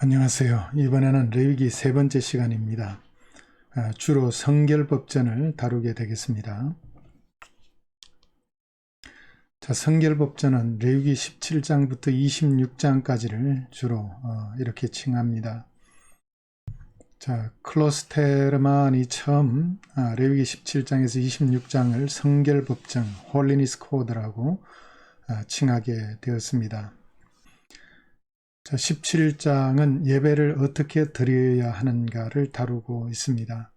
안녕하세요. 이번에는 레위기 세 번째 시간입니다. 주로 성결법전을 다루게 되겠습니다. 자, 성결법전은 레위기 17장부터 26장까지를 주로 이렇게 칭합니다. 자, 클로스테르만이 처음 레위기 17장에서 26장을 성결법전, 홀리니스 코드라고 칭하게 되었습니다. 자, 17장은 예배를 어떻게 드려야 하는가를 다루고 있습니다.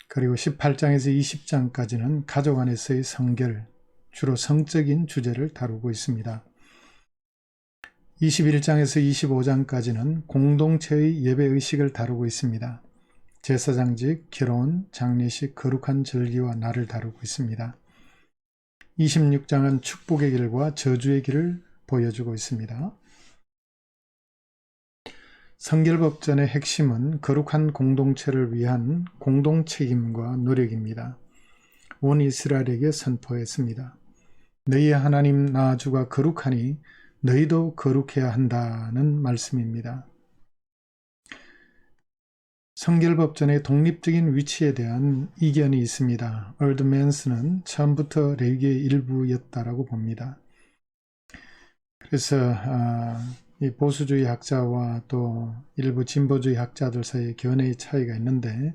그리고 18장에서 20장까지는 가족 안에서의 성결, 주로 성적인 주제를 다루고 있습니다. 21장에서 25장까지는 공동체의 예배의식을 다루고 있습니다. 제사장직, 결혼, 장례식, 거룩한 절기와 날을 다루고 있습니다. 26장은 축복의 길과 저주의 길을 보여주고 있습니다. 성결법전의 핵심은 거룩한 공동체를 위한 공동책임과 노력입니다. 온 이스라엘에게 선포했습니다. 너희의 하나님 나 주가 거룩하니 너희도 거룩해야 한다는 말씀입니다. 성결법전의 독립적인 위치에 대한 이견이 있습니다. 얼드맨스는 처음부터 레위기의 일부였다라고 봅니다. 그래서 이 보수주의 학자와 또 일부 진보주의 학자들 사이에 견해의 차이가 있는데,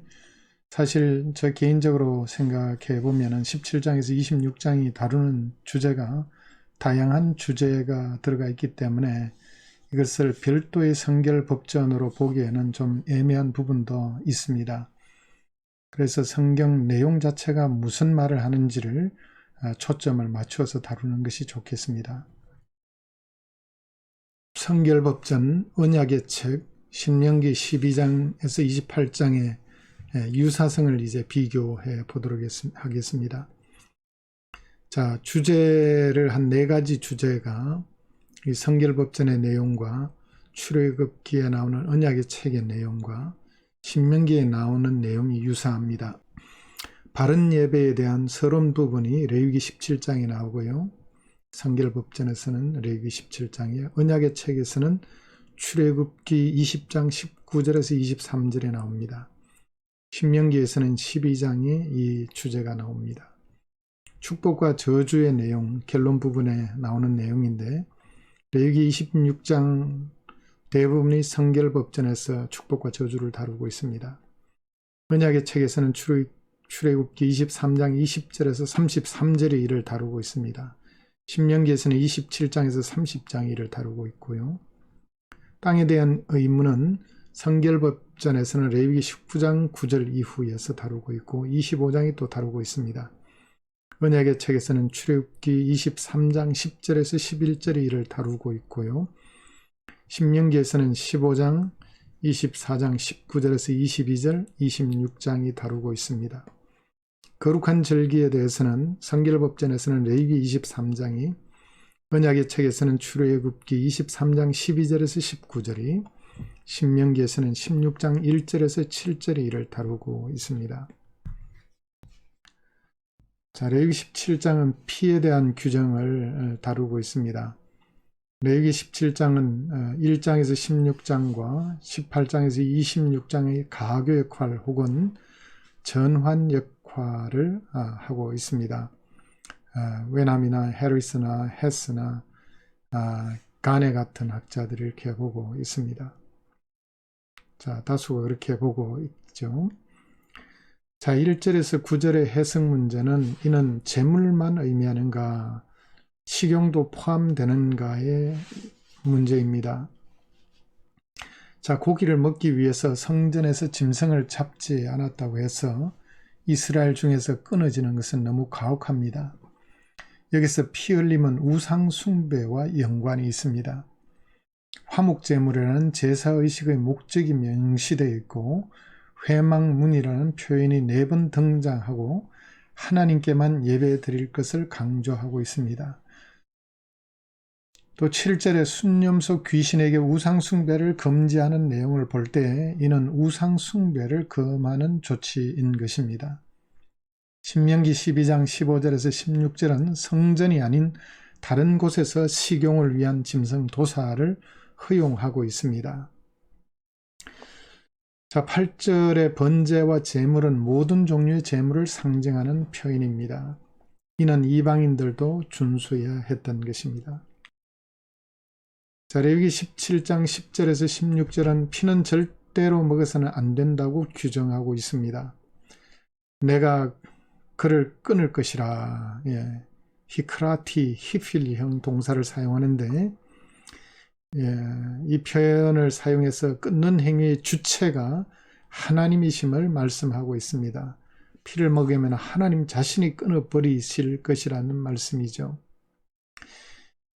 사실 저 개인적으로 생각해 보면은 17장에서 26장이 다루는 주제가 다양한 주제가 들어가 있기 때문에 이것을 별도의 성결법전으로 보기에는 좀 애매한 부분도 있습니다. 그래서 성경 내용 자체가 무슨 말을 하는지를 초점을 맞추어서 다루는 것이 좋겠습니다. 성결법전 언약의 책 신명기 12장에서 28장의 유사성을 이제 비교해 보도록 하겠습니다. 자, 주제를 한 4가지 주제가 이 성결법전의 내용과 출애굽기에 나오는 언약의 책의 내용과 신명기에 나오는 내용이 유사합니다. 바른 예배에 대한 서론 부분이 레위기 17장에 나오고요. 성결법전에서는 레위기 17장에, 언약의 책에서는 출애굽기 20장 19절에서 23절에 나옵니다. 신명기에서는 12장에 이 주제가 나옵니다. 축복과 저주의 내용, 결론 부분에 나오는 내용인데, 레위기 26장 대부분이 성결법전에서 축복과 저주를 다루고 있습니다. 언약의 책에서는 출애굽기 23장 20절에서 33절의 일을 다루고 있습니다. 신명기에서는 27장에서 30장 일을 다루고 있고요. 땅에 대한 의무는 성결법전에서는 레위기 19장 9절 이후에서 다루고 있고 25장이 또 다루고 있습니다. 언약의 책에서는 출애굽기 23장 10절에서 11절의 일을 다루고 있고요. 신명기에서는 15장, 24장 19절에서 22절, 26장이 다루고 있습니다. 거룩한 절기에 대해서는 성결법전에서는 레위기 23장이, 언약의 책에서는 출애굽기 23장 12절에서 19절이, 신명기에서는 16장 1절에서 7절의 일을 다루고 있습니다. 자, 레위기 17장은 피에 대한 규정을 다루고 있습니다. 레위기 17장은 1장에서 16장과 18장에서 26장의 가교 역할 혹은 전환 역할을 하고 있습니다. 웨남이나 해리스나 헤스나 가네 같은 학자들이 이렇게 보고 있습니다. 자, 다수가 그렇게 보고 있죠. 자, 1절에서 9절의 해석 문제는 이는 제물만 의미하는가, 식용도 포함되는가의 문제입니다. 자, 고기를 먹기 위해서 성전에서 짐승을 잡지 않았다고 해서 이스라엘 중에서 끊어지는 것은 너무 가혹합니다. 여기서 피 흘림은 우상 숭배와 연관이 있습니다. 화목제물이라는 제사의식의 목적이 명시되어 있고 회막문이라는 표현이 4번 등장하고 하나님께만 예배 드릴 것을 강조하고 있습니다. 또 7절에 순념소 귀신에게 우상숭배를 금지하는 내용을 볼 때 이는 우상숭배를 금하는 조치인 것입니다. 신명기 12장 15절에서 16절은 성전이 아닌 다른 곳에서 식용을 위한 짐승 도사를 허용하고 있습니다. 자, 8절의 번제와 제물은 모든 종류의 제물을 상징하는 표현입니다. 이는 이방인들도 준수해야 했던 것입니다. 자, 레위기 17장 10절에서 16절은 피는 절대로 먹어서는 안 된다고 규정하고 있습니다. 내가 그를 끊을 것이라. 예. 히크라티, 히필형 동사를 사용하는데, 예, 이 표현을 사용해서 끊는 행위의 주체가 하나님이심을 말씀하고 있습니다. 피를 먹으면 하나님 자신이 끊어버리실 것이라는 말씀이죠.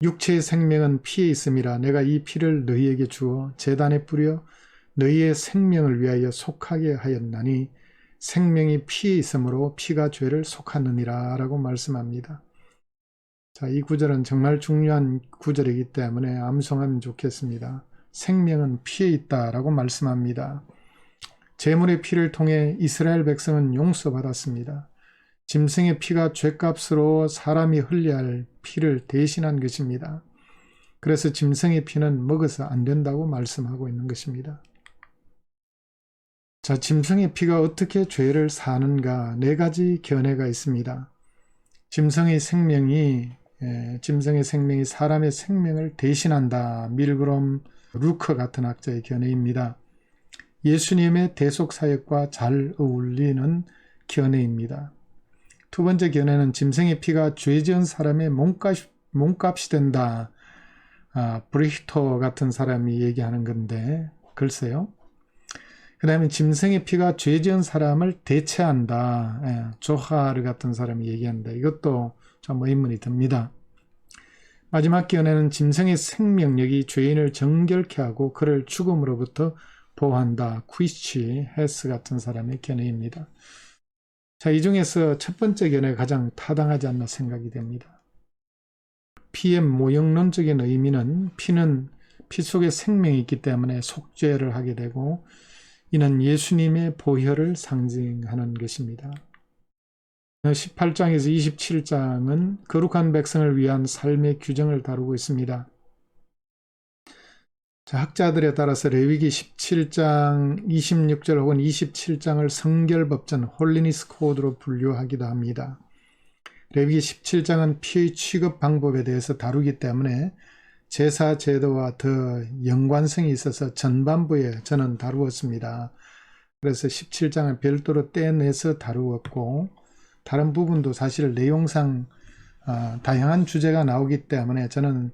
육체의 생명은 피에 있음이라. 내가 이 피를 너희에게 주어 제단에 뿌려 너희의 생명을 위하여 속하게 하였나니 생명이 피에 있으므로 피가 죄를 속하느니라 라고 말씀합니다. 자, 이 구절은 정말 중요한 구절이기 때문에 암송하면 좋겠습니다. 생명은 피에 있다라고 말씀합니다. 제물의 피를 통해 이스라엘 백성은 용서받았습니다. 짐승의 피가 죗값으로 사람이 흘려야 할 피를 대신한 것입니다. 그래서 짐승의 피는 먹어서 안 된다고 말씀하고 있는 것입니다. 자, 짐승의 피가 어떻게 죄를 사는가? 4가지 견해가 있습니다. 짐승의 생명이 사람의 생명을 대신한다. 밀그롬 루커 같은 학자의 견해입니다. 예수님의 대속사역과 잘 어울리는 견해입니다. 두 번째 견해는 짐승의 피가 죄 지은 사람의 몸값이 된다. 브리히토 같은 사람이 얘기하는 건데, 글쎄요. 그 다음에 짐승의 피가 죄 지은 사람을 대체한다. 조하르 같은 사람이 얘기한다. 이것도 좀 의문이 듭니다. 마지막 견해는 짐승의 생명력이 죄인을 정결케 하고 그를 죽음으로부터 보호한다. 퀴치, 헤스 같은 사람의 견해입니다. 자, 이 중에서 첫 번째 견해가 가장 타당하지 않나 생각이 됩니다. 피의 모형론적인 의미는 피는 피 속에 생명이 있기 때문에 속죄를 하게 되고 이는 예수님의 보혈을 상징하는 것입니다. 18장에서 27장은 거룩한 백성을 위한 삶의 규정을 다루고 있습니다. 자, 학자들에 따라서 레위기 17장 26절 혹은 27장을 성결법전 홀리니스 코드로 분류하기도 합니다. 레위기 17장은 피의 취급 방법에 대해서 다루기 때문에 제사 제도와 더 연관성이 있어서 전반부에 저는 다루었습니다. 그래서 17장을 별도로 떼내서 다루었고 다른 부분도 사실 내용상 다양한 주제가 나오기 때문에 저는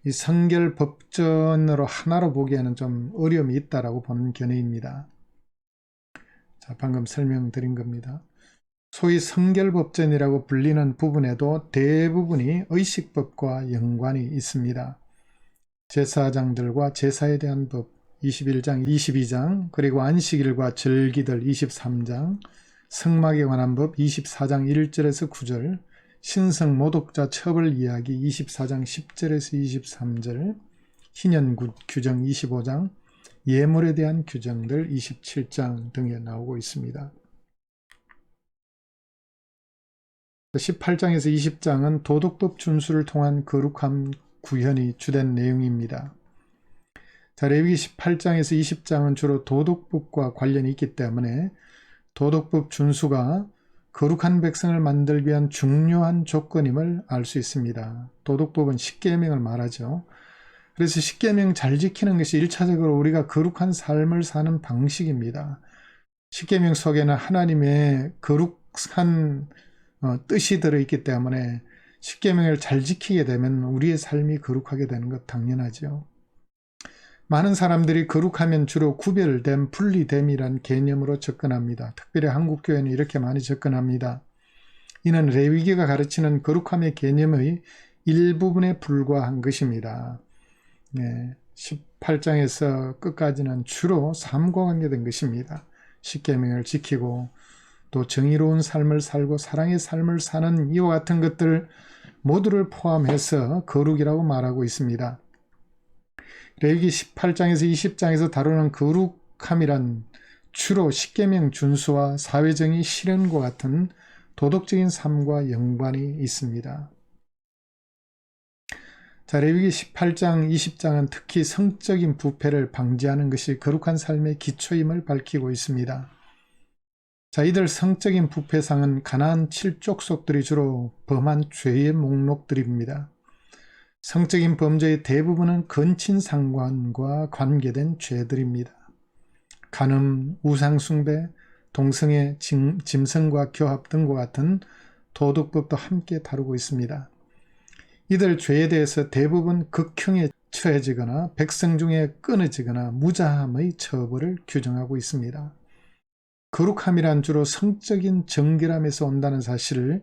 이 성결법전으로 하나로 보기에는 좀 어려움이 있다라고 보는 견해입니다. 자, 방금 설명드린 겁니다. 소위 성결법전이라고 불리는 부분에도 대부분이 의식법과 연관이 있습니다. 제사장들과 제사에 대한 법 21장, 22장, 그리고 안식일과 절기들 23장, 성막에 관한 법 24장 1절에서 9절, 신성 모독자 처벌 이야기 24장 10절에서 23절, 희년 규정 25장, 예물에 대한 규정들 27장 등에 나오고 있습니다. 18장에서 20장은 도덕법 준수를 통한 거룩함 구현이 주된 내용입니다. 자, 레위기 18장에서 20장은 주로 도덕법과 관련이 있기 때문에 도덕법 준수가 거룩한 백성을 만들기 위한 중요한 조건임을 알 수 있습니다. 도덕법은 십계명을 말하죠. 그래서 십계명 잘 지키는 것이 1차적으로 우리가 거룩한 삶을 사는 방식입니다. 십계명 속에는 하나님의 거룩한 뜻이 들어있기 때문에 십계명을 잘 지키게 되면 우리의 삶이 거룩하게 되는 것 당연하죠. 많은 사람들이 거룩하면 주로 구별됨, 분리됨이란 개념으로 접근합니다. 특별히 한국교회는 이렇게 많이 접근합니다. 이는 레위기가 가르치는 거룩함의 개념의 일부분에 불과한 것입니다. 18장에서 끝까지는 주로 삶과 관계된 것입니다. 십계명을 지키고 또 정의로운 삶을 살고 사랑의 삶을 사는 이와 같은 것들 모두를 포함해서 거룩이라고 말하고 있습니다. 레위기 18장에서 20장에서 다루는 거룩함이란 주로 십계명 준수와 사회적인 실현과 같은 도덕적인 삶과 연관이 있습니다. 자, 레위기 18장, 20장은 특히 성적인 부패를 방지하는 것이 거룩한 삶의 기초임을 밝히고 있습니다. 자, 이들 성적인 부패상은 가나안 7족속들이 주로 범한 죄의 목록들입니다. 성적인 범죄의 대부분은 근친상간과 관계된 죄들입니다. 간음, 우상숭배, 동성애, 짐승과 교합 등과 같은 도덕법도 함께 다루고 있습니다. 이들 죄에 대해서 대부분 극형에 처해지거나 백성 중에 끊어지거나 무자함의 처벌을 규정하고 있습니다. 거룩함이란 주로 성적인 정결함에서 온다는 사실을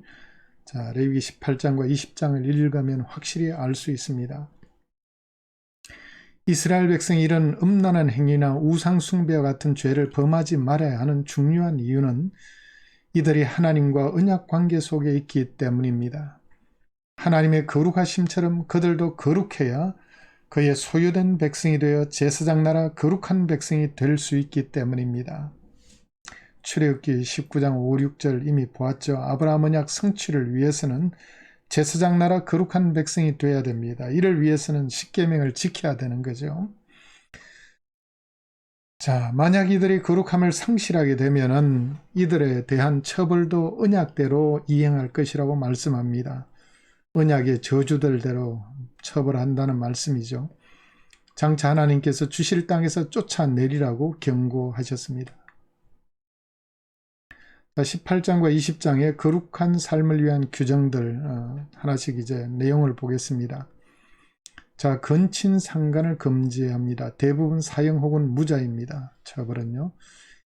레위기 18장과 20장을 읽으면 확실히 알 수 있습니다. 이스라엘 백성이 이런 음란한 행위나 우상 숭배와 같은 죄를 범하지 말아야 하는 중요한 이유는 이들이 하나님과 언약 관계 속에 있기 때문입니다. 하나님의 거룩하심처럼 그들도 거룩해야 그의 소유된 백성이 되어 제사장 나라 거룩한 백성이 될 수 있기 때문입니다. 출애굽기 19장 5, 6절 이미 보았죠. 아브라함 언약 성취를 위해서는 제사장 나라 거룩한 백성이 되어야 됩니다. 이를 위해서는 십계명을 지켜야 되는 거죠. 자, 만약 이들이 거룩함을 상실하게 되면은 이들에 대한 처벌도 언약대로 이행할 것이라고 말씀합니다. 언약의 저주들대로 처벌한다는 말씀이죠. 장차 하나님께서 주실 땅에서 쫓아내리라고 경고하셨습니다. 18장과 20장의 거룩한 삶을 위한 규정들 하나씩 이제 내용을 보겠습니다. 자, 근친상간을 금지합니다. 대부분 사형 혹은 무자입니다. 처벌은요.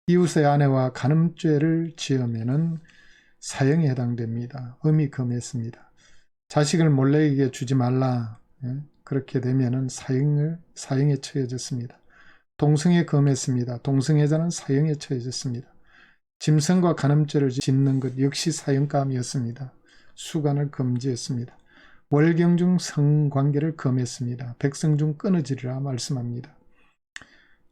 이웃의 아내와 간음죄를 지으면은 사형에 해당됩니다. 엄히 금했습니다. 자식을 몰래에게 주지 말라. 그렇게 되면은 사형에 처해졌습니다. 동성애 금했습니다. 동성애자는 사형에 처해졌습니다. 짐승과 간음죄를 짓는 것 역시 사형감이었습니다. 수간을 금지했습니다. 월경 중 성관계를 금했습니다. 백성 중 끊어지리라 말씀합니다.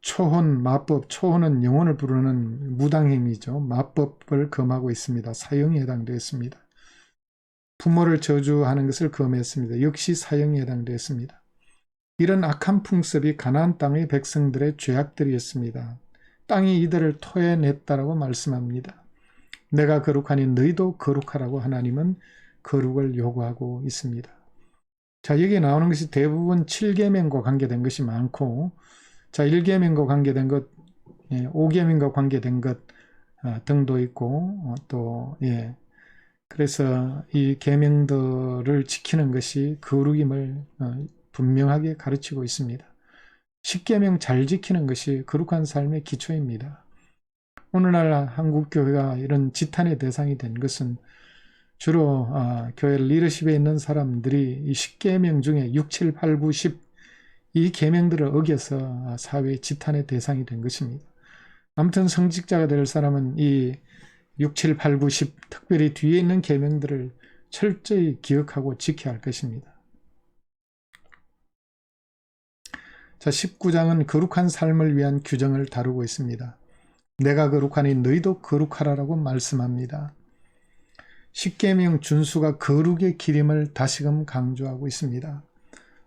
초혼, 마법, 초혼은 영혼을 부르는 무당행위죠. 마법을 금하고 있습니다. 사형에 해당되었습니다. 부모를 저주하는 것을 금했습니다. 역시 사형에 해당되었습니다. 이런 악한 풍습이 가나안 땅의 백성들의 죄악들이었습니다. 땅이 이들을 토해냈다라고 말씀합니다. 내가 거룩하니 너희도 거룩하라고 하나님은 거룩을 요구하고 있습니다. 자, 여기에 나오는 것이 대부분 7계명과 관계된 것이 많고, 자, 1계명과 관계된 것, 5계명과 관계된 것 등도 있고, 그래서 이 계명들을 지키는 것이 거룩임을 분명하게 가르치고 있습니다. 10계명 잘 지키는 것이 거룩한 삶의 기초입니다. 오늘날 한국교회가 이런 지탄의 대상이 된 것은 주로 교회 리더십에 있는 사람들이 이 10계명 중에 6, 7, 8, 9, 10 이 계명들을 어겨서 사회의 지탄의 대상이 된 것입니다. 아무튼 성직자가 될 사람은 이 6, 7, 8, 9, 10 특별히 뒤에 있는 계명들을 철저히 기억하고 지켜야 할 것입니다. 자, 19장은 거룩한 삶을 위한 규정을 다루고 있습니다. 내가 거룩하니 너희도 거룩하라라고 말씀합니다. 10계명 준수가 거룩의 기림을 다시금 강조하고 있습니다.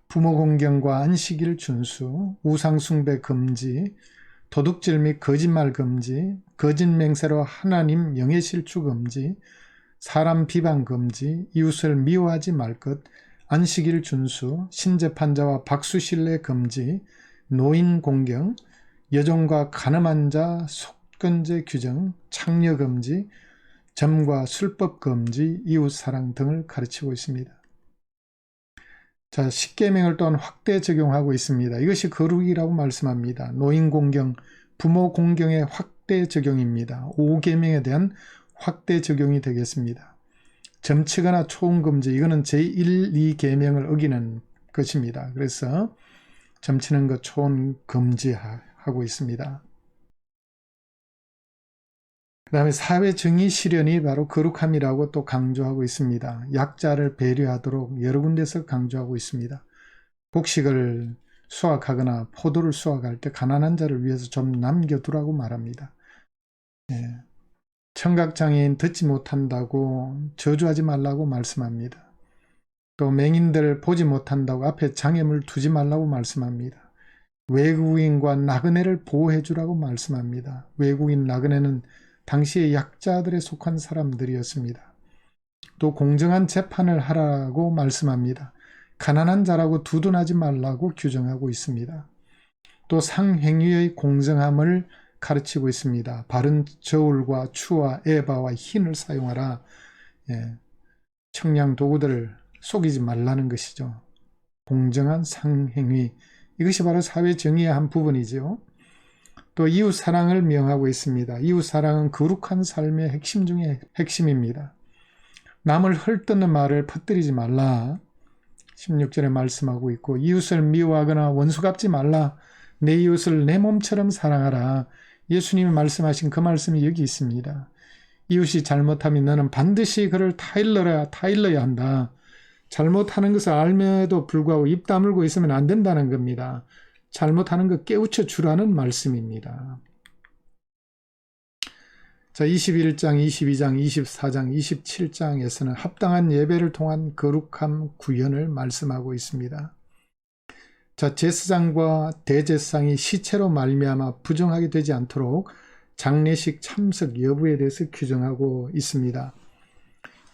부모 공경과 안식일 준수, 우상 숭배 금지, 도둑질 및 거짓말 금지, 거짓 맹세로 하나님 명예실추 금지, 사람 비방 금지, 이웃을 미워하지 말 것, 안식일 준수, 신재판자와 박수신뢰 금지, 노인 공경, 여종과 간음한 자 속건제 규정, 창녀 금지, 점과 술법 금지, 이웃사랑 등을 가르치고 있습니다. 자, 10계명을 또한 확대 적용하고 있습니다. 이것이 거룩이라고 말씀합니다. 노인 공경, 부모 공경의 확대 적용입니다. 5계명에 대한 확대 적용이 되겠습니다. 점치거나 초혼 금지, 이거는 제1, 2계명을 어기는 것입니다. 그래서 점치는 것 초혼 금지하고 있습니다. 그 다음에 사회정의 실현이 바로 거룩함이라고 또 강조하고 있습니다. 약자를 배려하도록 여러 군데서 강조하고 있습니다. 곡식을 수확하거나 포도를 수확할 때 가난한 자를 위해서 좀 남겨두라고 말합니다. 청각장애인 듣지 못한다고 저주하지 말라고 말씀합니다. 또 맹인들 보지 못한다고 앞에 장애물 두지 말라고 말씀합니다. 외국인과 나그네를 보호해 주라고 말씀합니다. 외국인 나그네는 당시의 약자들에 속한 사람들이었습니다. 또 공정한 재판을 하라고 말씀합니다. 가난한 자라고 두둔하지 말라고 규정하고 있습니다. 또 상행위의 공정함을 가르치고 있습니다. 바른 저울과 추와 에바와 흰을 사용하라. 청량 도구들을 속이지 말라는 것이죠. 공정한 상행위, 이것이 바로 사회 정의의 한 부분이죠. 또 이웃 사랑을 명하고 있습니다. 이웃 사랑은 거룩한 삶의 핵심 중에 핵심입니다. 남을 헐뜯는 말을 퍼뜨리지 말라. 16절에 말씀하고 있고, 이웃을 미워하거나 원수 갚지 말라. 내 이웃을 내 몸처럼 사랑하라. 예수님이 말씀하신 그 말씀이 여기 있습니다. 이웃이 잘못하면 너는 반드시 그를 타일러야 한다. 잘못하는 것을 알면에도 불구하고 입 다물고 있으면 안 된다는 겁니다. 잘못하는 것 깨우쳐 주라는 말씀입니다. 자, 21장, 22장, 24장, 27장에서는 합당한 예배를 통한 거룩함 구현을 말씀하고 있습니다. 자, 제사장과 대제사장이 시체로 말미암아 부정하게 되지 않도록 장례식 참석 여부에 대해서 규정하고 있습니다.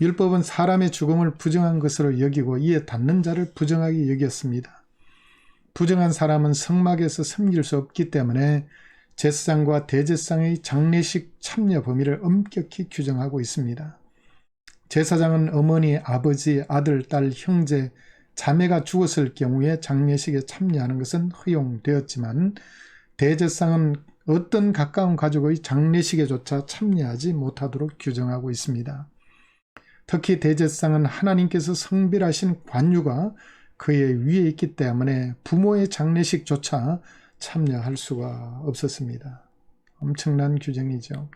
율법은 사람의 죽음을 부정한 것으로 여기고 이에 닿는 자를 부정하게 여겼습니다. 부정한 사람은 성막에서 섬길 수 없기 때문에 제사장과 대제사장의 장례식 참여 범위를 엄격히 규정하고 있습니다. 제사장은 어머니, 아버지, 아들, 딸, 형제, 자매가 죽었을 경우에 장례식에 참여하는 것은 허용되었지만 대제사장은 어떤 가까운 가족의 장례식에조차 참여하지 못하도록 규정하고 있습니다. 특히 대제사장은 하나님께서 성별하신 관유가 그의 위에 있기 때문에 부모의 장례식조차 참여할 수가 없었습니다. 엄청난 규정이죠.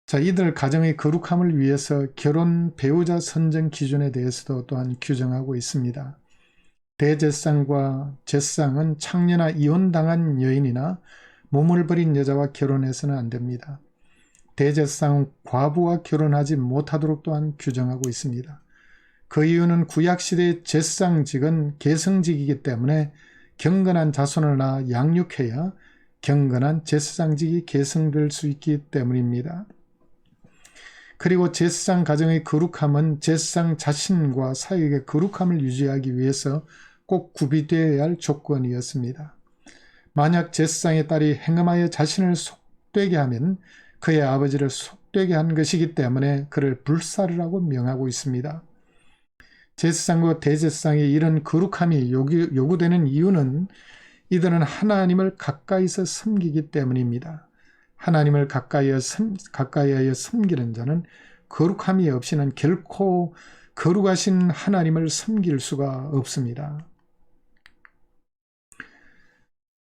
자, 이들 가정의 거룩함을 위해서 결혼 배우자 선정 기준에 대해서도 또한 규정하고 있습니다. 대제사장과 제사장은 창녀나 이혼당한 여인이나 몸을 버린 여자와 결혼해서는 안 됩니다. 대제사장은 과부와 결혼하지 못하도록 또한 규정하고 있습니다. 그 이유는 구약시대의 제사장직은 계승직이기 때문에 경건한 자손을 낳아 양육해야 경건한 제사장직이 계승될 수 있기 때문입니다. 그리고 제사장 가정의 거룩함은 제사장 자신과 사역의 거룩함을 유지하기 위해서 꼭 구비되어야 할 조건이었습니다. 만약 제사장의 딸이 행음하여 자신을 속되게 하면 그의 아버지를 속되게 한 것이기 때문에 그를 불사르라고 명하고 있습니다. 제사장과 대제사장의 이런 거룩함이 요구되는 이유는 이들은 하나님을 가까이서 섬기기 때문입니다. 하나님을 가까이하여 섬기는 자는 거룩함이 없이는 결코 거룩하신 하나님을 섬길 수가 없습니다.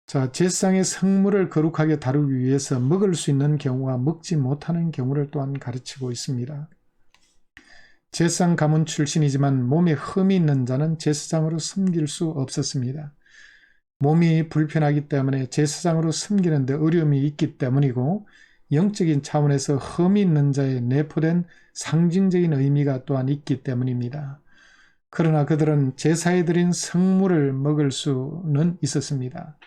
자, 제사장의 성물을 거룩하게 다루기 위해서 먹을 수 있는 경우와 먹지 못하는 경우를 또한 가르치고 있습니다. 제사장 가문 출신이지만 몸에 흠이 있는 자는 제사장으로 섬길 수 없었습니다. 몸이 불편하기 때문에 제사장으로 섬기는 데 어려움이 있기 때문이고 영적인 차원에서 흠이 있는 자에 내포된 상징적인 의미가 또한 있기 때문입니다. 그러나 그들은 제사에 드린 성물을 먹을 수는 있었습니다.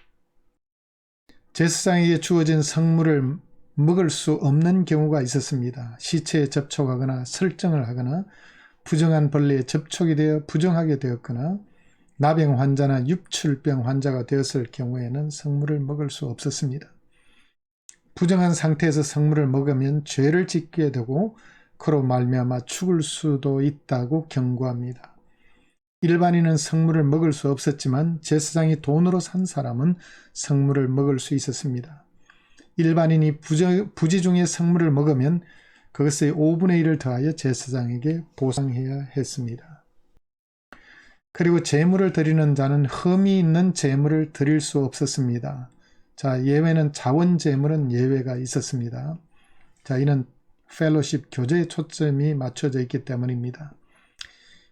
제사장에게 주어진 성물을 먹을 수 없는 경우가 있었습니다. 시체에 접촉하거나 설정을 하거나 부정한 벌레에 접촉이 되어 부정하게 되었거나 나병 환자나 유출병 환자가 되었을 경우에는 성물을 먹을 수 없었습니다. 부정한 상태에서 성물을 먹으면 죄를 짓게 되고 그로 말미암아 죽을 수도 있다고 경고합니다. 일반인은 성물을 먹을 수 없었지만 제사장이 돈으로 산 사람은 성물을 먹을 수 있었습니다. 일반인이 부지 중에 성물을 먹으면 그것의 5분의 1을 더하여 제사장에게 보상해야 했습니다. 그리고 제물을 드리는 자는 흠이 있는 제물을 드릴 수 없었습니다. 자, 예외는 자원 제물은 예외가 있었습니다. 자, 이는 펠로십 교제에 초점이 맞춰져 있기 때문입니다.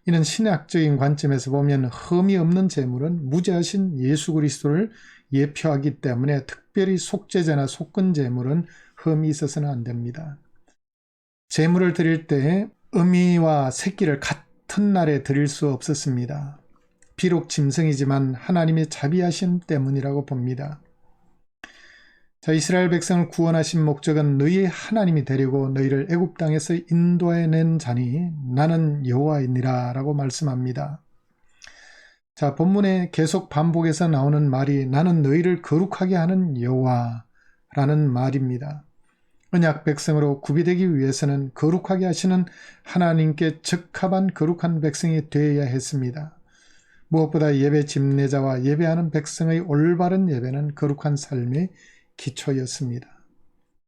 이는 신학적인 관점에서 보면 흠이 없는 제물은 무죄하신 예수 그리스도를 예표하기 때문에 특별히 속죄제나 속건 제물은 흠이 있어서는 안 됩니다. 제물을 드릴 때 어미와 새끼를 같은 날에 드릴 수 없었습니다. 비록 짐승이지만 하나님의 자비하심 때문이라고 봅니다. 자, 이스라엘 백성을 구원하신 목적은 너희의 하나님이 되려고 너희를 애굽 땅에서 인도해낸 자니 나는 여호와이니라 라고 말씀합니다. 자, 본문에 계속 반복해서 나오는 말이 나는 너희를 거룩하게 하는 여호와라는 말입니다. 언약 백성으로 구비되기 위해서는 거룩하게 하시는 하나님께 적합한 거룩한 백성이 되어야 했습니다. 무엇보다 예배 집례자와 예배하는 백성의 올바른 예배는 거룩한 삶의 기초였습니다.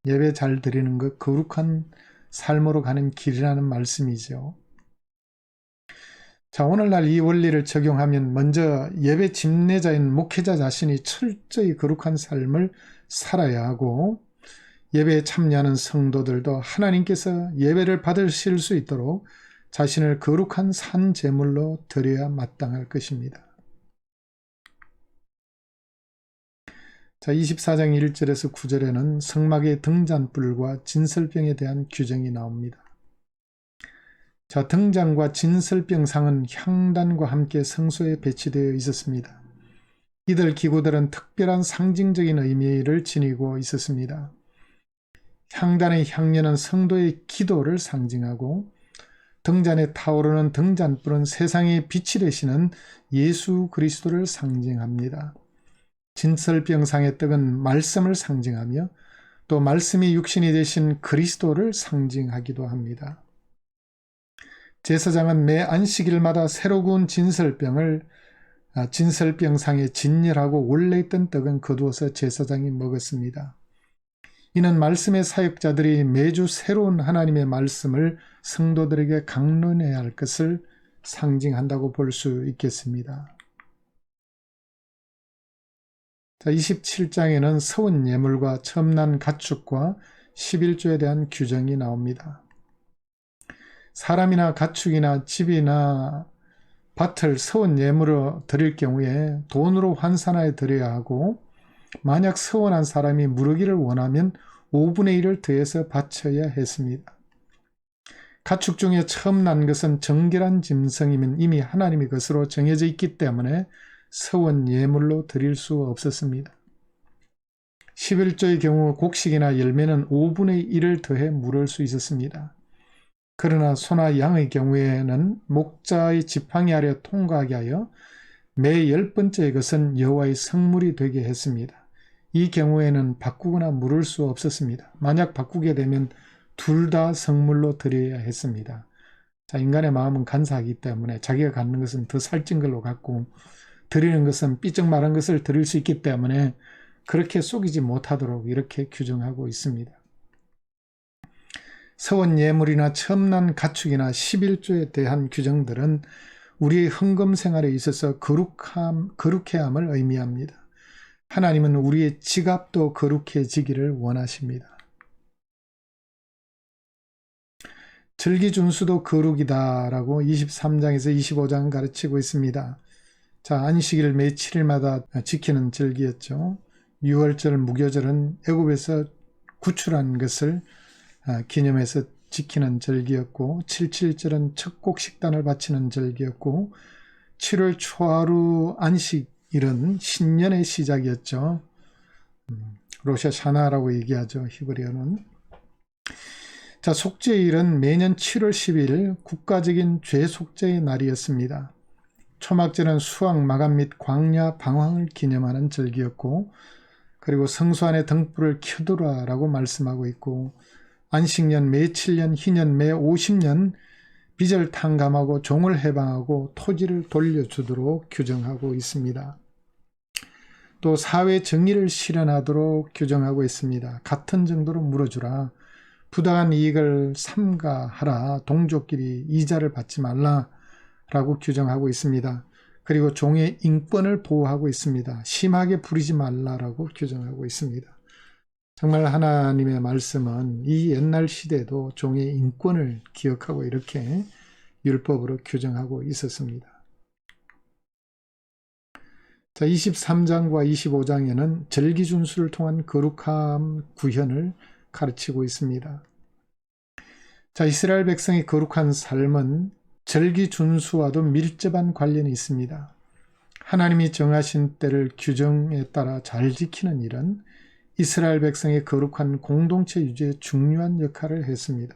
예배 잘 드리는 것 거룩한 삶으로 가는 길이라는 말씀이죠. 자, 오늘날 이 원리를 적용하면 먼저 예배 집례자인 목회자 자신이 철저히 거룩한 삶을 살아야 하고 예배에 참여하는 성도들도 하나님께서 예배를 받으실 수 있도록 자신을 거룩한 산 제물로 드려야 마땅할 것입니다. 자, 24장 1절에서 9절에는 성막의 등잔불과 진설병에 대한 규정이 나옵니다. 자, 등잔과 진설병상은 향단과 함께 성소에 배치되어 있었습니다. 이들 기구들은 특별한 상징적인 의미를 지니고 있었습니다. 향단의 향연은 성도의 기도를 상징하고 등잔에 타오르는 등잔불은 세상의 빛이 되시는 예수 그리스도를 상징합니다. 진설병상의 떡은 말씀을 상징하며 또 말씀이 육신이 되신 그리스도를 상징하기도 합니다. 제사장은 매 안식일마다 새로 구운 진설병상에 진열하고 원래 있던 떡은 거두어서 제사장이 먹었습니다. 이는 말씀의 사역자들이 매주 새로운 하나님의 말씀을 성도들에게 강론해야 할 것을 상징한다고 볼 수 있겠습니다. 자, 27장에는 서원 예물과 첨난 가축과 11조에 대한 규정이 나옵니다. 사람이나 가축이나 집이나 밭을 서원 예물로 드릴 경우에 돈으로 환산하여 드려야 하고 만약 서원한 사람이 무르기를 원하면 5분의 1을 더해서 바쳐야 했습니다. 가축 중에 처음 난 것은 정결한 짐승이면 이미 하나님의 것으로 정해져 있기 때문에 서원 예물로 드릴 수 없었습니다. 11조의 경우 곡식이나 열매는 5분의 1을 더해 물을 수 있었습니다. 그러나 소나 양의 경우에는 목자의 지팡이 아래 통과하게 하여 매 10번째 것은 여호와의 성물이 되게 했습니다. 이 경우에는 바꾸거나 물을 수 없었습니다. 만약 바꾸게 되면 둘 다 성물로 드려야 했습니다. 자, 인간의 마음은 간사하기 때문에 자기가 갖는 것은 더 살찐 걸로 갖고 드리는 것은 삐쩍 마른 것을 드릴 수 있기 때문에 그렇게 속이지 못하도록 이렇게 규정하고 있습니다. 서원 예물이나 첨난 가축이나 11조에 대한 규정들은 우리의 헌금 생활에 있어서 거룩해함을 의미합니다. 하나님은 우리의 지갑도 거룩해지기를 원하십니다. 절기준수도 거룩이다라고 23장에서 25장 가르치고 있습니다. 자, 안식일 매 7일마다 지키는 절기였죠. 6월절 무교절은 애굽에서 구출한 것을 기념해서 지키는 절기였고 77절은 첫곡 식단을 바치는 절기였고 7월 초하루 안식일은 신년의 시작이었죠. 로샤샤나라고 얘기하죠. 히브리어는. 자, 속죄일은 매년 7월 10일 국가적인 죄속죄의 날이었습니다. 초막절은 수확 마감 및 광야 방황을 기념하는 절기였고 그리고 성소 안에 등불을 켜두라라고 말씀하고 있고 안식년 매 7년, 희년 매 50년 빚을 탕감하고 종을 해방하고 토지를 돌려주도록 규정하고 있습니다. 또 사회 정의를 실현하도록 규정하고 있습니다. 같은 정도로 물어주라. 부당한 이익을 삼가하라. 동족끼리 이자를 받지 말라라고 규정하고 있습니다. 그리고 종의 인권을 보호하고 있습니다. 심하게 부리지 말라라고 규정하고 있습니다. 정말 하나님의 말씀은 이 옛날 시대에도 종의 인권을 기억하고 이렇게 율법으로 규정하고 있었습니다. 자, 23장과 25장에는 절기준수를 통한 거룩함 구현을 가르치고 있습니다. 자, 이스라엘 백성의 거룩한 삶은 절기 준수와도 밀접한 관련이 있습니다. 하나님이 정하신 때를 규정에 따라 잘 지키는 일은 이스라엘 백성의 거룩한 공동체 유지에 중요한 역할을 했습니다.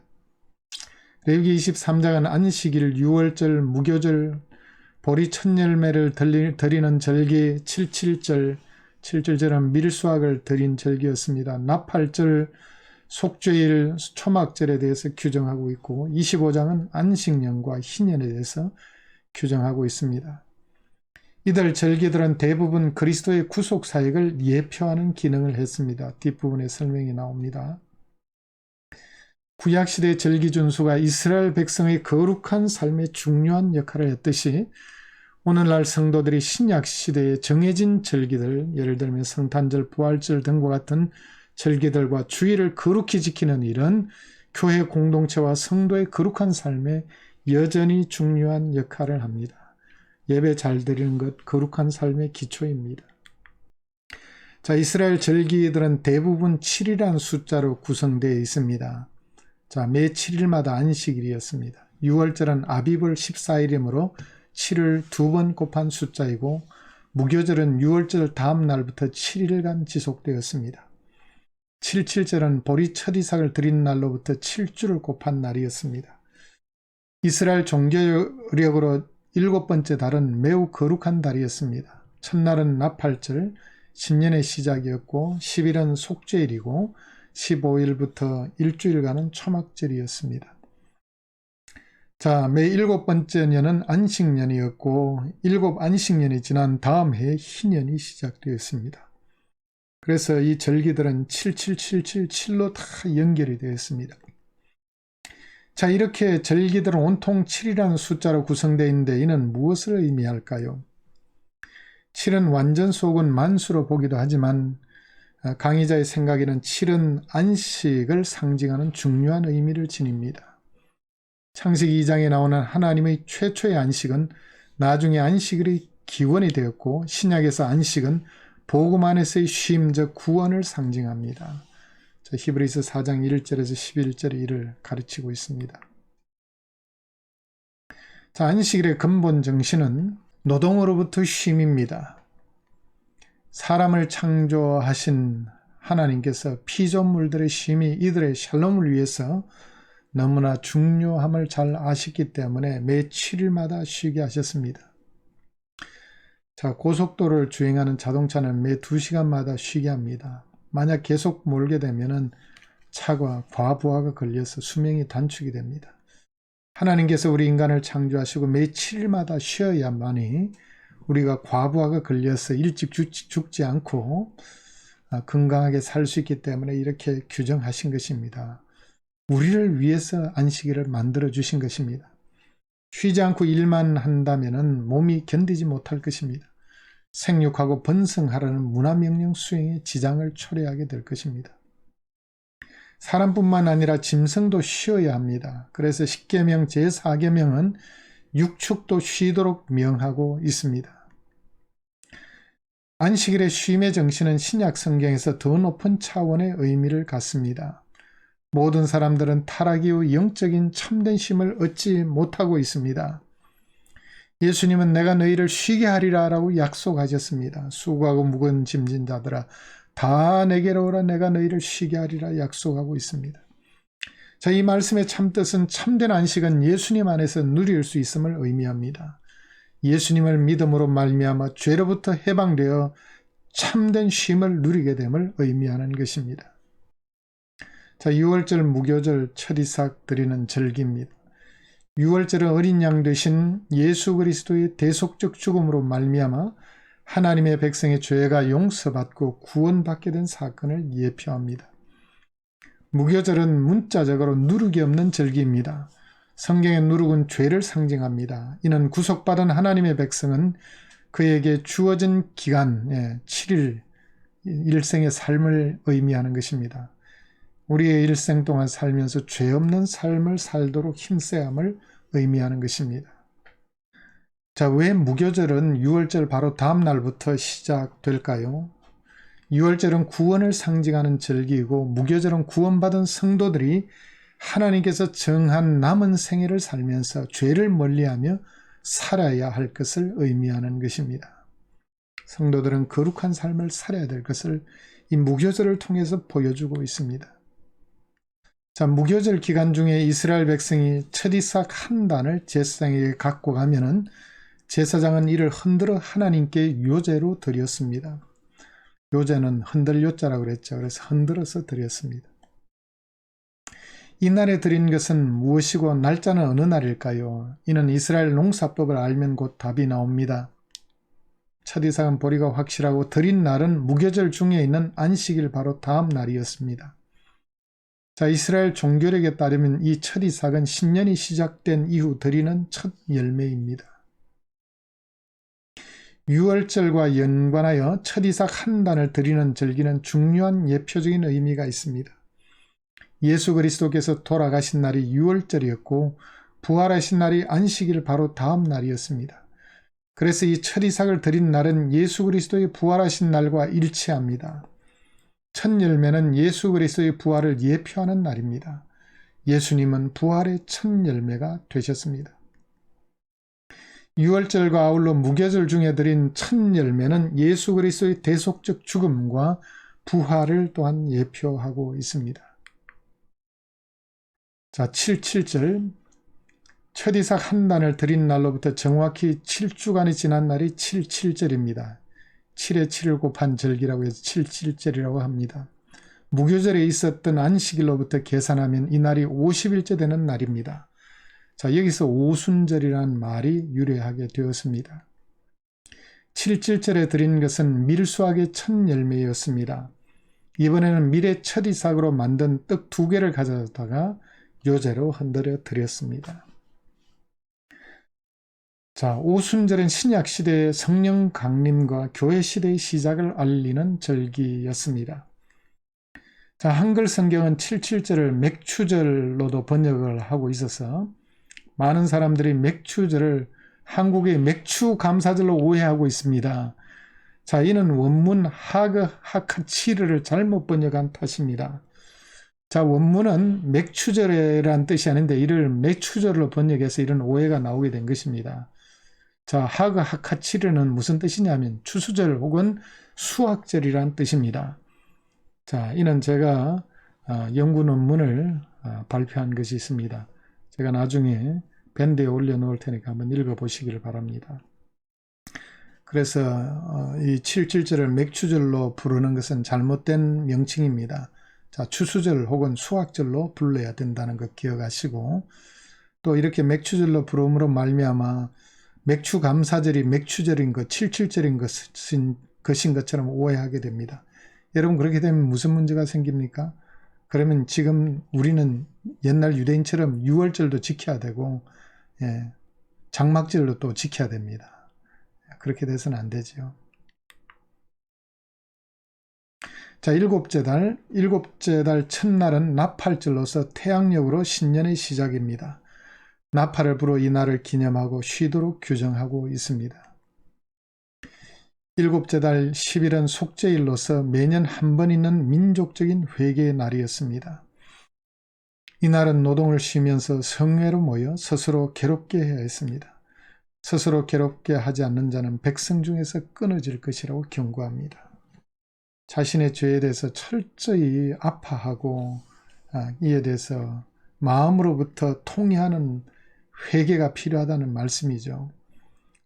레위기 23장은 안식일, 유월절, 무교절, 보리 첫 열매를 드리는 절기, 77절, 7절은 밀수확을 드린 절기였습니다. 나팔절, 속죄일, 초막절에 대해서 규정하고 있고 25장은 안식년과 희년에 대해서 규정하고 있습니다. 이들 절기들은 대부분 그리스도의 구속 사역을 예표하는 기능을 했습니다. 뒷부분에 설명이 나옵니다. 구약시대의 절기 준수가 이스라엘 백성의 거룩한 삶에 중요한 역할을 했듯이 오늘날 성도들이 신약시대의 정해진 절기들, 예를 들면 성탄절, 부활절 등과 같은 절기들과 주일을 거룩히 지키는 일은 교회 공동체와 성도의 거룩한 삶에 여전히 중요한 역할을 합니다. 예배 잘 드리는 것, 거룩한 삶의 기초입니다. 자, 이스라엘 절기들은 대부분 7이라는 숫자로 구성되어 있습니다. 자, 매 7일마다 안식일이었습니다. 6월절은 아비벌 14일이므로 7을 2번 곱한 숫자이고 무교절은 6월절 다음 날부터 7일간 지속되었습니다. 77절은 보리 첫 이삭을 드린 날로부터 7주를 곱한 날이었습니다. 이스라엘 종교력으로 7번째 달은 매우 거룩한 달이었습니다. 첫날은 나팔절, 신년의 시작이었고 10일은 속죄일이고 15일부터 일주일간은 초막절이었습니다. 자, 매 7번째 년은 안식년이었고 7 안식년이 지난 다음 해에 희년이 시작되었습니다. 그래서 이 절기들은 7777로 다 연결이 되어 있습니다. 자, 이렇게 절기들은 온통 7이라는 숫자로 구성되어 있는데 이는 무엇을 의미할까요? 7은 완전수 혹은 만수로 보기도 하지만 강의자의 생각에는 7은 안식을 상징하는 중요한 의미를 지닙니다. 창세기 2장에 나오는 하나님의 최초의 안식은 나중에 안식일의 기원이 되었고 신약에서 안식은 복음 안에서의 쉼, 즉 구원을 상징합니다. 히브리서 4장 1절에서 11절에 이를 가르치고 있습니다. 자, 안식일의 근본 정신은 노동으로부터 쉼입니다. 사람을 창조하신 하나님께서 피조물들의 쉼이 이들의 샬롬을 위해서 너무나 중요함을 잘 아셨기 때문에 매 7일마다 쉬게 하셨습니다. 자, 고속도로를 주행하는 자동차는 매 2시간마다 쉬게 합니다. 만약 계속 몰게 되면 차가 과부하가 걸려서 수명이 단축이 됩니다. 하나님께서 우리 인간을 창조하시고 매 7일마다 쉬어야만이 우리가 과부하가 걸려서 일찍 죽지 않고 건강하게 살 수 있기 때문에 이렇게 규정하신 것입니다. 우리를 위해서 안식일을 만들어 주신 것입니다. 쉬지 않고 일만 한다면 몸이 견디지 못할 것입니다. 생육하고 번성하라는 문화명령 수행에 지장을 초래하게 될 것입니다. 사람뿐만 아니라 짐승도 쉬어야 합니다. 그래서 십계명 제4계명은 육축도 쉬도록 명하고 있습니다. 안식일의 쉼의 정신은 신약 성경에서 더 높은 차원의 의미를 갖습니다. 모든 사람들은 타락 이후 영적인 참된 쉼을 얻지 못하고 있습니다. 예수님은 내가 너희를 쉬게 하리라 라고 약속하셨습니다. 수고하고 무거운 짐진 자들아 다 내게로 오라 내가 너희를 쉬게 하리라 약속하고 있습니다. 자, 이 말씀의 참뜻은 참된 안식은 예수님 안에서 누릴 수 있음을 의미합니다. 예수님을 믿음으로 말미암아 죄로부터 해방되어 참된 쉼을 누리게 됨을 의미하는 것입니다. 자, 6월절 무교절 첫 이삭 드리는 절기입니다. 6월절은 어린 양 되신 예수 그리스도의 대속적 죽음으로 말미암아 하나님의 백성의 죄가 용서받고 구원받게 된 사건을 예표합니다. 무교절은 문자적으로 누룩이 없는 절기입니다. 성경의 누룩은 죄를 상징합니다. 이는 구속받은 하나님의 백성은 그에게 주어진 기간 7일 일생의 삶을 의미하는 것입니다. 우리의 일생 동안 살면서 죄 없는 삶을 살도록 힘써야 함을 의미하는 것입니다. 자, 왜 무교절은 6월절 바로 다음 날부터 시작될까요? 6월절은 구원을 상징하는 절기이고 무교절은 구원받은 성도들이 하나님께서 정한 남은 생애를 살면서 죄를 멀리하며 살아야 할 것을 의미하는 것입니다. 성도들은 거룩한 삶을 살아야 될 것을 이 무교절을 통해서 보여주고 있습니다. 자, 무교절 기간 중에 이스라엘 백성이 첫 이삭 한 단을 제사장에게 갖고 가면은 제사장은 이를 흔들어 하나님께 요제로 드렸습니다. 요제는 흔들 요자라고 그랬죠. 그래서 흔들어서 드렸습니다. 이날에 드린 것은 무엇이고 날짜는 어느 날일까요? 이는 이스라엘 농사법을 알면 곧 답이 나옵니다. 첫 이삭은 보리가 확실하고 드린 날은 무교절 중에 있는 안식일 바로 다음 날이었습니다. 자, 이스라엘 종교력에 따르면 이 첫 이삭은 신년이 시작된 이후 드리는 첫 열매입니다. 유월절과 연관하여 첫 이삭 한 단을 드리는 절기는 중요한 예표적인 의미가 있습니다. 예수 그리스도께서 돌아가신 날이 유월절이었고 부활하신 날이 안식일 바로 다음 날이었습니다. 그래서 이 첫 이삭을 드린 날은 예수 그리스도의 부활하신 날과 일치합니다. 첫 열매는 예수 그리스도의 부활을 예표하는 날입니다. 예수님은 부활의 첫 열매가 되셨습니다. 유월절과 아울러 무교절 중에 드린 첫 열매는 예수 그리스도의 대속적 죽음과 부활을 또한 예표하고 있습니다. 자, 77절 첫 이삭 한 단을 드린 날로부터 정확히 7주간이 지난 날이 77절입니다. 7에 7을 곱한 절기라고 해서 77절이라고 합니다. 무교절에 있었던 안식일로부터 계산하면 이 날이 50일째 되는 날입니다. 자, 여기서 오순절이라는 말이 유래하게 되었습니다. 77절에 드린 것은 밀수학의 첫 열매였습니다. 이번에는 밀의 첫 이삭으로 만든 떡 2개를 가져다가 요제로 흔들어 드렸습니다. 자, 오순절은 신약시대의 성령 강림과 교회시대의 시작을 알리는 절기였습니다. 자, 한글 성경은 77절을 맥추절로도 번역을 하고 있어서 많은 사람들이 맥추절을 한국의 맥추 감사절로 오해하고 있습니다. 자, 이는 원문 하카치르를 잘못 번역한 탓입니다. 자, 원문은 맥추절이라는 뜻이 아닌데 이를 맥추절로 번역해서 이런 오해가 나오게 된 것입니다. 자, 하카치르는 무슨 뜻이냐면 추수절 혹은 수확절이란 뜻입니다. 자, 이는 제가 연구 논문을 발표한 것이 있습니다. 제가 나중에 밴드에 올려놓을 테니까 한번 읽어보시기를 바랍니다. 그래서 이 77절을 맥추절로 부르는 것은 잘못된 명칭입니다. 자, 추수절 혹은 수확절로 불러야 된다는 것 기억하시고, 또 이렇게 맥추절로 부름으로 말미암아 맥추 감사절이 맥추절인 것, 77절인 것인 것처럼 오해하게 됩니다. 여러분, 그렇게 되면 무슨 문제가 생깁니까? 그러면 지금 우리는 옛날 유대인처럼 유월절도 지켜야 되고, 장막절도 또 지켜야 됩니다. 그렇게 돼서는 안 되죠. 자, 일곱째 달 첫날은 나팔절로서 태양력으로 신년의 시작입니다. 나팔을 불어 이 날을 기념하고 쉬도록 규정하고 있습니다. 일곱째 달 10일은 속죄일로서 매년 한 번 있는 민족적인 회개의 날이었습니다. 이날은 노동을 쉬면서 성회로 모여 스스로 괴롭게 해야 했습니다. 스스로 괴롭게 하지 않는 자는 백성 중에서 끊어질 것이라고 경고합니다. 자신의 죄에 대해서 철저히 아파하고 이에 대해서 마음으로부터 통회하는 회개가 필요하다는 말씀이죠.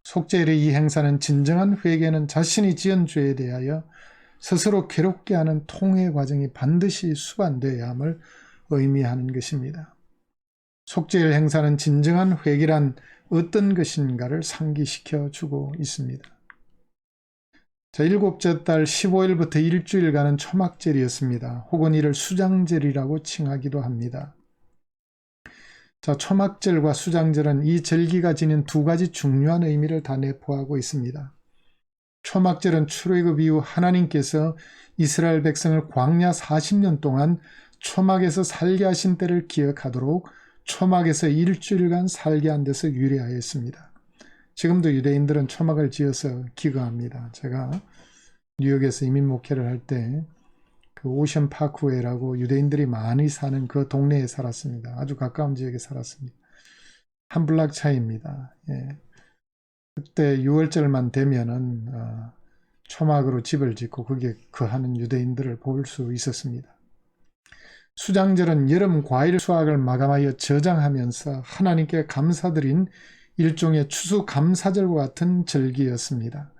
속죄일의 이 행사는 진정한 회개는 자신이 지은 죄에 대하여 스스로 괴롭게 하는 통회 과정이 반드시 수반되어야 함을 의미하는 것입니다. 속죄일 행사는 진정한 회개란 어떤 것인가를 상기시켜 주고 있습니다. 자, 일곱째 달 15일부터 일주일간은 초막절이었습니다. 혹은 이를 수장절이라고 칭하기도 합니다. 자, 초막절과 수장절은 이 절기가 지닌 두 가지 중요한 의미를 다 내포하고 있습니다. 초막절은 출애굽 이후 하나님께서 이스라엘 백성을 광야 40년 동안 초막에서 살게 하신 때를 기억하도록 초막에서 일주일간 살게 한 데서 유래하였습니다. 지금도 유대인들은 초막을 지어서 기거합니다. 제가 뉴욕에서 이민 목회를 할 때 그 오션 파크웨이라고 유대인들이 많이 사는 그 동네에 살았습니다. 아주 가까운 지역에 살았습니다. 한 블락 차이입니다. 예. 그때 6월절만 되면은 초막으로 집을 짓고 거기에 거하는 유대인들을 볼 수 있었습니다. 수장절은 여름 과일 수확을 마감하여 저장하면서 하나님께 감사드린 일종의 추수감사절과 같은 절기였습니다.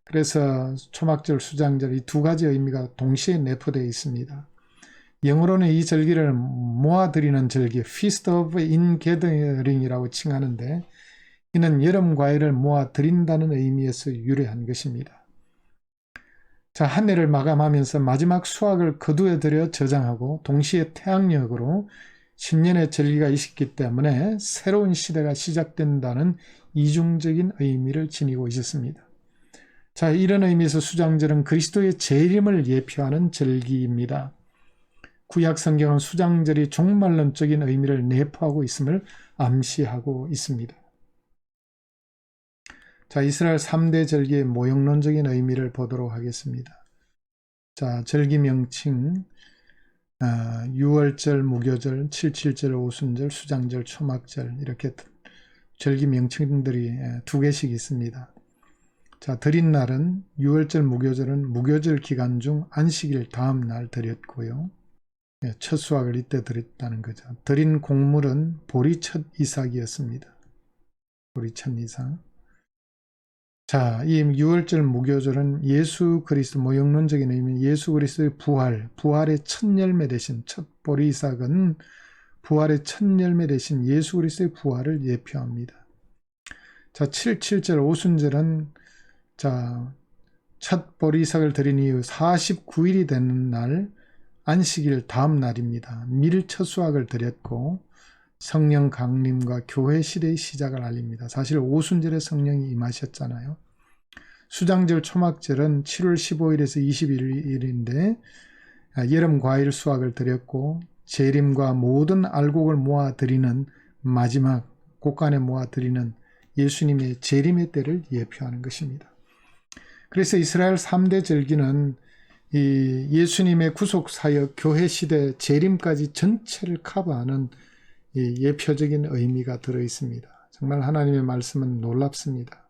그래서 초막절, 수장절 이 두 가지 의미가 동시에 내포되어 있습니다. 영어로는 이 절기를 모아드리는 절기, Feast of Ingathering이라고 칭하는데 이는 여름 과일을 모아드린다는 의미에서 유래한 것입니다. 자, 한 해를 마감하면서 마지막 수확을 거두에 들여 저장하고 동시에 태양력으로 신년의 절기가 있었기 때문에 새로운 시대가 시작된다는 이중적인 의미를 지니고 있었습니다. 자, 이런 의미에서 수장절은 그리스도의 재림을 예표하는 절기입니다. 구약 성경은 수장절이 종말론적인 의미를 내포하고 있음을 암시하고 있습니다. 자, 이스라엘 3대 절기의 모형론적인 의미를 보도록 하겠습니다. 자, 절기 명칭 6월절, 무교절, 7.7절, 오순절, 수장절, 초막절 이렇게 절기 명칭들이 두 개씩 있습니다. 자, 드린 날은 6월절, 무교절은 무교절 기간 중 안식일 다음 날 드렸고요. 첫 수확을 이때 드렸다는 거죠. 드린 곡물은 보리 첫 이삭이었습니다. 보리 첫 이삭. 자, 이 6월절 무교절은 예수 그리스도 모형론적인 의미는 예수 그리스도의 부활의 첫 열매 대신 첫 보리 이삭은 부활의 첫 열매 대신 예수 그리스도의 부활을 예표합니다. 자, 7.7절 오순절은 자, 첫 보리 이삭을 드린 이후 49일이 되는 날 안식일 다음 날입니다. 밀 첫 수확을 드렸고 성령 강림과 교회 시대의 시작을 알립니다. 사실 오순절에 성령이 임하셨잖아요. 수장절 초막절은 7월 15일에서 21일인데 여름 과일 수확을 드렸고 재림과 모든 알곡을 모아드리는 마지막 곳간에 모아드리는 예수님의 재림의 때를 예표하는 것입니다. 그래서 이스라엘 3대 절기는 이 예수님의 구속 사역, 교회 시대 재림까지 전체를 커버하는 이 예표적인 의미가 들어 있습니다. 정말 하나님의 말씀은 놀랍습니다.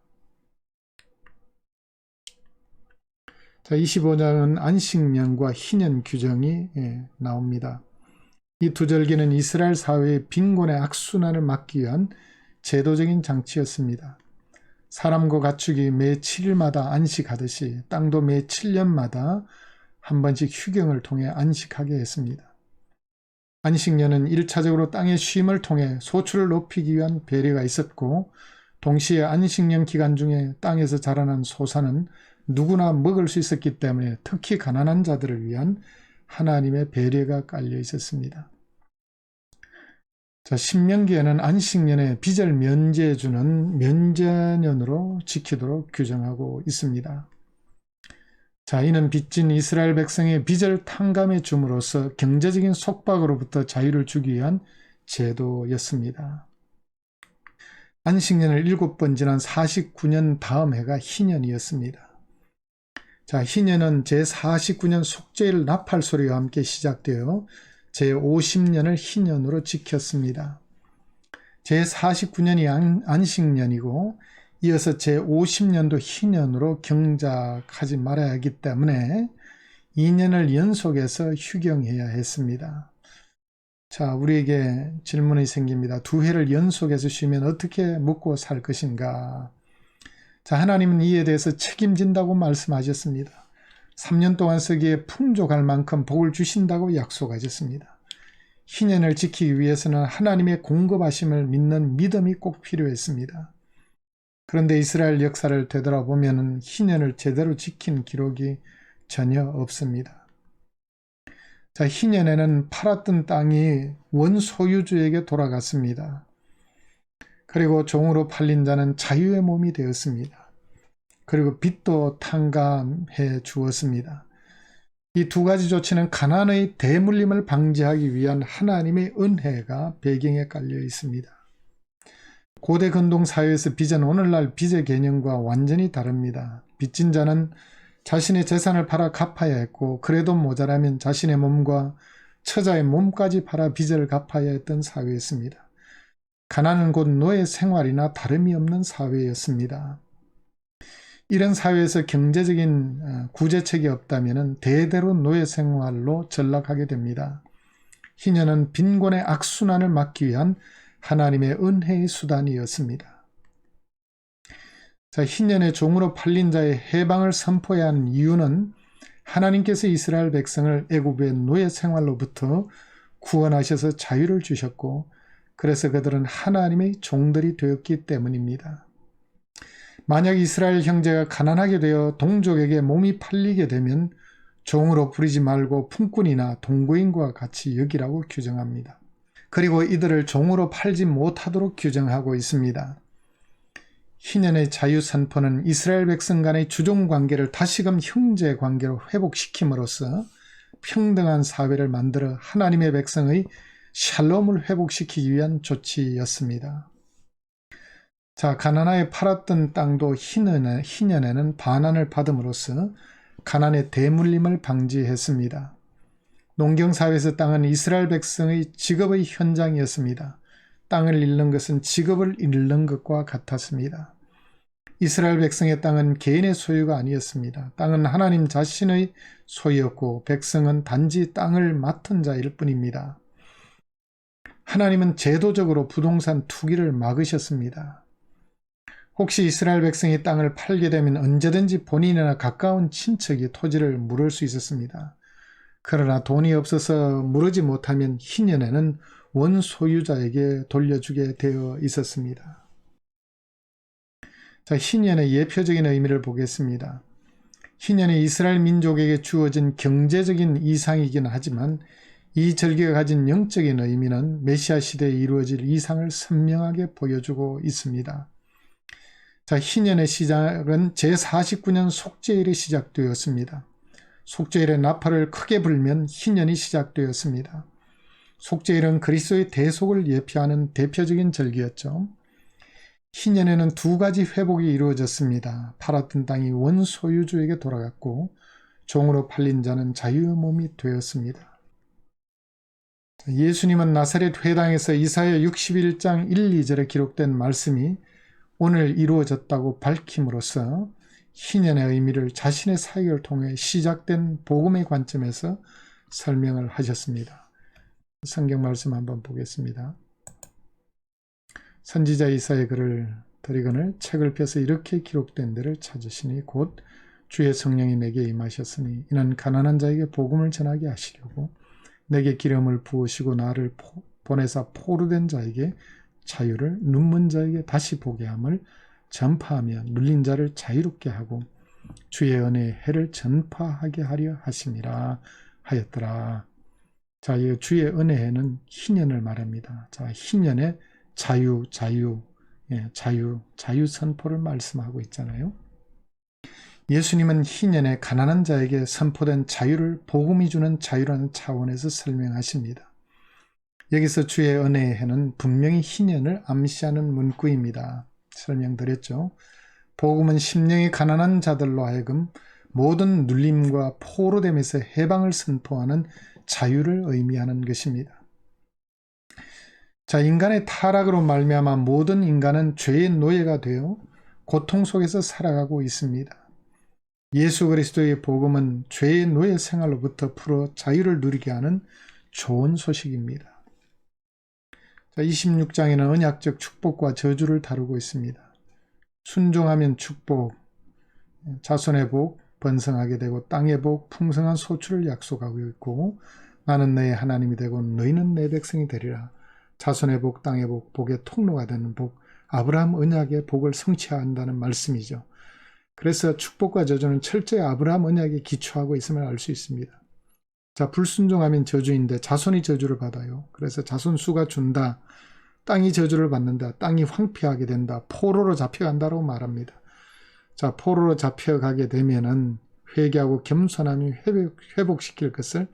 자, 25장은 안식년과 희년 규정이 나옵니다. 이 두 절기는 이스라엘 사회의 빈곤의 악순환을 막기 위한 제도적인 장치였습니다. 사람과 가축이 매 7일마다 안식하듯이 땅도 매 7년마다 한 번씩 휴경을 통해 안식하게 했습니다. 안식년은 1차적으로 땅의 쉼을 통해 소출을 높이기 위한 배려가 있었고 동시에 안식년 기간 중에 땅에서 자라난 소산은 누구나 먹을 수 있었기 때문에 특히 가난한 자들을 위한 하나님의 배려가 깔려 있었습니다. 자, 신명기에는 안식년에 빚을 면제해 주는 면제년으로 지키도록 규정하고 있습니다. 자, 이는 빚진 이스라엘 백성의 빚을 탕감해 줌으로써 경제적인 속박으로부터 자유를 주기 위한 제도였습니다. 안식년을 7번 지난 49년 다음 해가 희년이었습니다. 자, 희년은 제49년 속죄일 나팔 소리와 함께 시작되어 제50년을 희년으로 지켰습니다. 제49년이 안식년이고 이어서 제50년도 희년으로 경작하지 말아야 하기 때문에 2년을 연속해서 휴경해야 했습니다. 자, 우리에게 질문이 생깁니다. 두 해를 연속해서 쉬면 어떻게 먹고 살 것인가? 자, 하나님은 이에 대해서 책임진다고 말씀하셨습니다. 3년 동안 쓰기에 풍족할 만큼 복을 주신다고 약속하셨습니다. 희년을 지키기 위해서는 하나님의 공급하심을 믿는 믿음이 꼭 필요했습니다. 그런데 이스라엘 역사를 되돌아보면 희년을 제대로 지킨 기록이 전혀 없습니다. 자, 희년에는 팔았던 땅이 원소유주에게 돌아갔습니다. 그리고 종으로 팔린 자는 자유의 몸이 되었습니다. 그리고 빚도 탕감해 주었습니다. 이 두 가지 조치는 가난의 대물림을 방지하기 위한 하나님의 은혜가 배경에 깔려 있습니다. 고대 근동 사회에서 빚은 오늘날 빚의 개념과 완전히 다릅니다. 빚진 자는 자신의 재산을 팔아 갚아야 했고 그래도 모자라면 자신의 몸과 처자의 몸까지 팔아 빚을 갚아야 했던 사회였습니다. 가난은 곧 노예 생활이나 다름이 없는 사회였습니다. 이런 사회에서 경제적인 구제책이 없다면 대대로 노예 생활로 전락하게 됩니다. 희년은 빈곤의 악순환을 막기 위한 하나님의 은혜의 수단이었습니다. 자, 희년의 종으로 팔린 자의 해방을 선포해야 하는 이유는 하나님께서 이스라엘 백성을 애굽의 노예 생활로부터 구원하셔서 자유를 주셨고 그래서 그들은 하나님의 종들이 되었기 때문입니다. 만약 이스라엘 형제가 가난하게 되어 동족에게 몸이 팔리게 되면 종으로 부리지 말고 품꾼이나 동거인과 같이 여기라고 규정합니다. 그리고 이들을 종으로 팔지 못하도록 규정하고 있습니다. 희년의 자유 선포는 이스라엘 백성 간의 주종 관계를 다시금 형제 관계로 회복시킴으로써 평등한 사회를 만들어 하나님의 백성의 샬롬을 회복시키기 위한 조치였습니다. 자, 가나안에 팔았던 땅도 희년에는 반환을 받음으로써 가난의 대물림을 방지했습니다. 농경사회에서 땅은 이스라엘 백성의 직업의 현장이었습니다. 땅을 잃는 것은 직업을 잃는 것과 같았습니다. 이스라엘 백성의 땅은 개인의 소유가 아니었습니다. 땅은 하나님 자신의 소유였고 백성은 단지 땅을 맡은 자일 뿐입니다. 하나님은 제도적으로 부동산 투기를 막으셨습니다. 혹시 이스라엘 백성이 땅을 팔게 되면 언제든지 본인이나 가까운 친척이 토지를 물을 수 있었습니다. 그러나 돈이 없어서 물으지 못하면 희년에는 원소유자에게 돌려주게 되어 있었습니다. 자, 희년의 예표적인 의미를 보겠습니다. 희년이 이스라엘 민족에게 주어진 경제적인 이상이긴 하지만 이 절기가 가진 영적인 의미는 메시아 시대에 이루어질 이상을 선명하게 보여주고 있습니다. 자, 희년의 시작은 제49년 속죄일에 시작되었습니다. 속죄일에 나팔을 크게 불면 희년이 시작되었습니다. 속죄일은 그리스도의 대속을 예표하는 대표적인 절기였죠. 희년에는 두 가지 회복이 이루어졌습니다. 팔았던 땅이 원소유주에게 돌아갔고 종으로 팔린 자는 자유의 몸이 되었습니다. 예수님은 나사렛 회당에서 이사야 61장 1, 2절에 기록된 말씀이 오늘 이루어졌다고 밝힘으로써 희년의 의미를 자신의 사역을 통해 시작된 복음의 관점에서 설명을 하셨습니다. 성경 말씀 한번 보겠습니다. 선지자 이사야의 글을 드리거늘 책을 펴서 이렇게 기록된 데를 찾으시니 곧 주의 성령이 내게 임하셨으니 이는 가난한 자에게 복음을 전하게 하시려고 내게 기름을 부으시고 나를 보내사 포로된 자에게 자유를 눈먼 자에게 다시 보게 함을 전파하며 눌린 자를 자유롭게 하고 주의 은혜의 해를 전파하게 하려 하심이라 하였더라. 자, 이 주의 은혜는 희년을 말합니다. 자, 희년의 자유 선포를 말씀하고 있잖아요. 예수님은 희년에 가난한 자에게 선포된 자유를 복음이 주는 자유라는 차원에서 설명하십니다. 여기서 주의 은혜의 해는 분명히 희년을 암시하는 문구입니다. 설명드렸죠. 복음은 심령이 가난한 자들로 하여금 모든 눌림과 포로됨에서 해방을 선포하는 자유를 의미하는 것입니다. 자, 인간의 타락으로 말미암아 모든 인간은 죄의 노예가 되어 고통 속에서 살아가고 있습니다. 예수 그리스도의 복음은 죄의 노예 생활로부터 풀어 자유를 누리게 하는 좋은 소식입니다. 자, 26장에는 언약적 축복과 저주를 다루고 있습니다. 순종하면 축복, 자손의 복, 번성하게 되고 땅의 복, 풍성한 소출을 약속하고 있고 나는 너의 하나님이 되고 너희는 내 백성이 되리라. 자손의 복, 땅의 복, 복의 통로가 되는 복, 아브라함 언약의 복을 성취한다는 말씀이죠. 그래서 축복과 저주는 철저히 아브라함 언약에 기초하고 있음을 알 수 있습니다. 자, 불순종하면 저주인데 자손이 저주를 받아요. 그래서 자손 수가 준다. 땅이 저주를 받는다. 땅이 황폐하게 된다. 포로로 잡혀간다고 말합니다. 자, 포로로 잡혀가게 되면은 회개하고 겸손함이 회복시킬 것을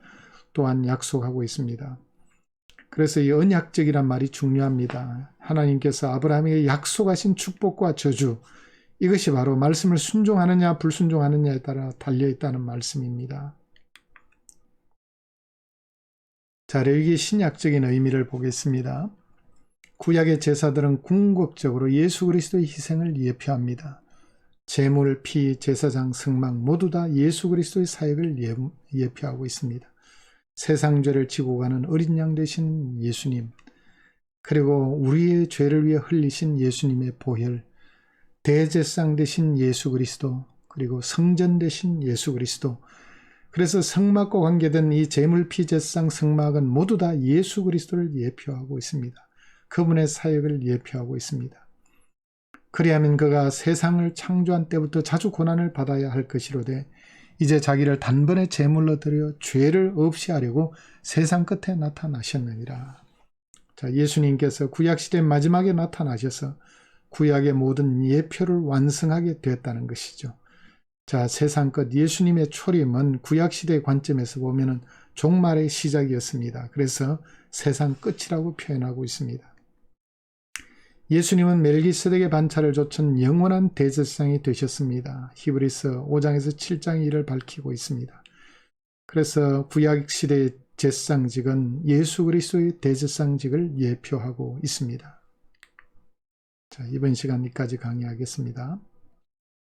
또한 약속하고 있습니다. 그래서 이 언약적이란 말이 중요합니다. 하나님께서 아브라함에게 약속하신 축복과 저주, 이것이 바로 말씀을 순종하느냐 불순종하느냐에 따라 달려있다는 말씀입니다. 자, 레위기 신약적인 의미를 보겠습니다. 구약의 제사들은 궁극적으로 예수 그리스도의 희생을 예표합니다. 제물, 피, 제사장, 승막 모두 다 예수 그리스도의 사역을 예표하고 있습니다. 세상 죄를 지고 가는 어린 양 되신 예수님, 그리고 우리의 죄를 위해 흘리신 예수님의 보혈, 대제사장 되신 예수 그리스도, 그리고 성전 되신 예수 그리스도. 그래서 성막과 관계된 이 제물, 피, 제사장, 성막은 모두 다 예수 그리스도를 예표하고 있습니다. 그분의 사역을 예표하고 있습니다. 그리하면 그가 세상을 창조한 때부터 자주 고난을 받아야 할 것이로되 이제 자기를 단번에 제물로 드려 죄를 없이 하려고 세상 끝에 나타나셨느니라. 자, 예수님께서 구약시대 마지막에 나타나셔서 구약의 모든 예표를 완성하게 되었다는 것이죠. 자, 세상 끝 예수님의 초림은 구약시대의 관점에서 보면 종말의 시작이었습니다. 그래서 세상 끝이라고 표현하고 있습니다. 예수님은 멜기세덱의 반차를 좇은 영원한 대제사장이 되셨습니다. 히브리서 5장에서 7장의 일을 밝히고 있습니다. 그래서 구약시대의 제사장직은 예수 그리스도의 대제사장직을 예표하고 있습니다. 자, 이번 시간 여기까지 강의하겠습니다.